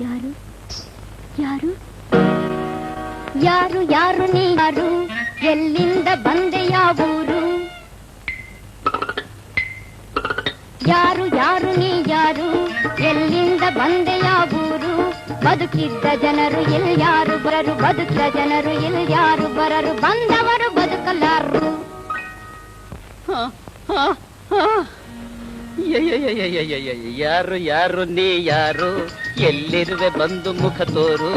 ಯಾರು ಯಾರು ಯಾರು ಯಾರು ನೀ ಯಾರು ಎಲ್ಲಿಂದ ಬಂದೆ ಯಾವೂರು ಯಾರು ಯಾರು ನೀ ಯಾರು ಎಲ್ಲಿಂದ ಬಂದೆ ಯಾವೂರು ಬದುಕಿದ್ದ ಜನರು ಎಲ್ಯಾರು ಬರರು ಬದುಕಿದ ಜನರು ಎಲ್ಯಾರು ಬರರು ಬಂದವರು ಬದುಕಲಾರರು ಯಾರು ಯಾರು ನೀ ಯಾರು ಎಲ್ಲಿರುವೆ ಬಂದು ಮುಖ ತೋರು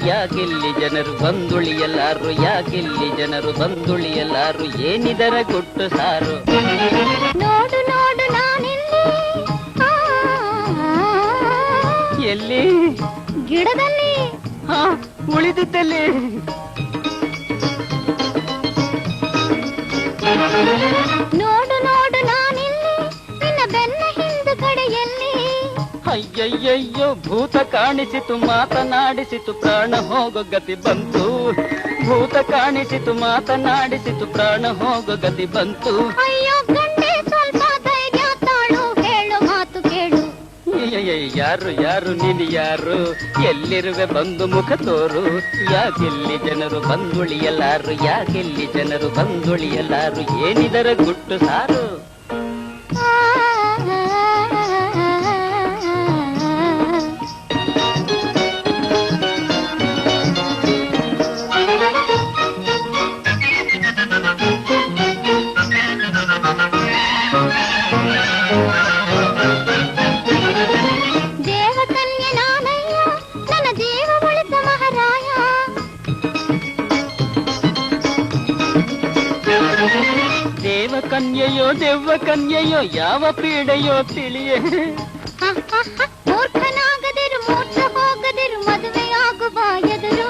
ಯಾಕಿಲ್ಲಿ ಜನರು ಬಂದುಳಿಯಲಾರು ಯಾಕಿಲ್ಲಿ ಜನರು ಬಂದುಳಿಯಲಾರು ಏನಿದರ ಗುಟ್ಟು ಸಾರು ನೋಡು ನೋಡು ನಾನಿಲ್ಲಿ ಎಲ್ಲಿ ಗಿಡದಲ್ಲಿ ಉಳಿದಿದ್ದಲ್ಲಿ ನೋಡು ನೋಡು ನಾನಿಲ್ಲಿ ನಿನ್ನ ಬೆನ್ನ ಹಿಂದು ಕಡೆಯಲ್ಲಿ ಅಯ್ಯಯ್ಯಯ್ಯೋ ಭೂತ ಕಾಣಿಸಿತು ಮಾತನಾಡಿಸಿತು ಪ್ರಾಣ ಹೋಗೋ ಗತಿ ಬಂತು ಭೂತ ಕಾಣಿಸಿತು ಮಾತನಾಡಿಸಿತು ಪ್ರಾಣ ಹೋಗೋ ಗತಿ ಬಂತು ಅಯ್ಯೋ ಗಂಡೆ ಸ್ವಲ್ಪ ಧೈರ್ಯ ತಾಳು ಹೇಳು ಮಾತು ಕೇಳು ಯಾರು ಯಾರು ನೀನು ಯಾರು ಎಲ್ಲಿರುವೆ ಬಂದು ಮುಖ ತೋರು ಯಾಕೆಲ್ಲಿ ಜನರು ಬಂದುಳಿಯಲಾರು ಯಾಕೆಲ್ಲಿ ಜನರು ಬಂದುಳಿಯಲಾರು ಏನಿದರ ಗುಟ್ಟು ಸಾರು ಕನ್ಯೆಯೋ ದೆವ್ವ ಕನ್ಯೆಯೋ ಯಾವ ಪೀಡೆಯೋ ತಿಳಿಯೇ ಮೂರ್ಖನಾಗದಿರು ಮೂರ್ಛ ಹೋಗದಿರು ಮದುವೆಯಾಗುವ ಎದುರು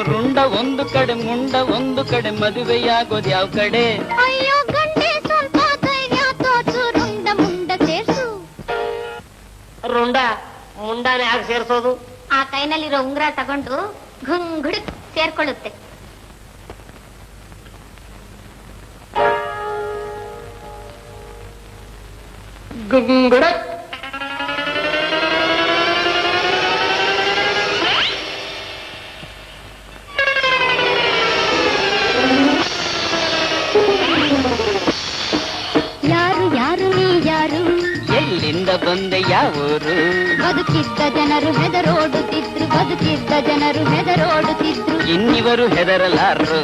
ರುಂಡ ಒಂದು ಕಡೆ ಮುಂಡ ಒಂದು ಕಡೆ ಮದುವೆಯಾಗೋದು ಯಾವ ಕಡೆ ಅಯ್ಯೋ ಗಂಡೆ ಸ್ವಲ್ಪ ಧೈರ್ಯ ತೋರ್ಸು ರುಂಡ ಮುಂಡ ಸೇರ್ಸು ರುಂಡ ಮುಂಡಾನೆ ಯಾಕೆ ಸೇರ್ಸೋದು ಆ ಕೈನಲ್ಲಿರೋ ಉಂಗುರ ತಗೊಂಡು ಗುಂಗುಡಿ ಸೇರ್ಕೊಳ್ಳುತ್ತೆ ಗುಂಗುಡ ಯಾರು ಯಾರು ನೀ ಯಾರು ಎಲ್ಲಿಂದ ಬಂದೆ ಯಾವೂರು ಬದುಕಿದ್ದ ಜನರು ಹೆದರೋಡುತ್ತಿದ್ರು ಬದುಕಿದ್ದ ಜನರು ಹೆದರೋಡುತ್ತಿದ್ರು ಇನ್ನಿವರು ಹೆದರಲಾರರು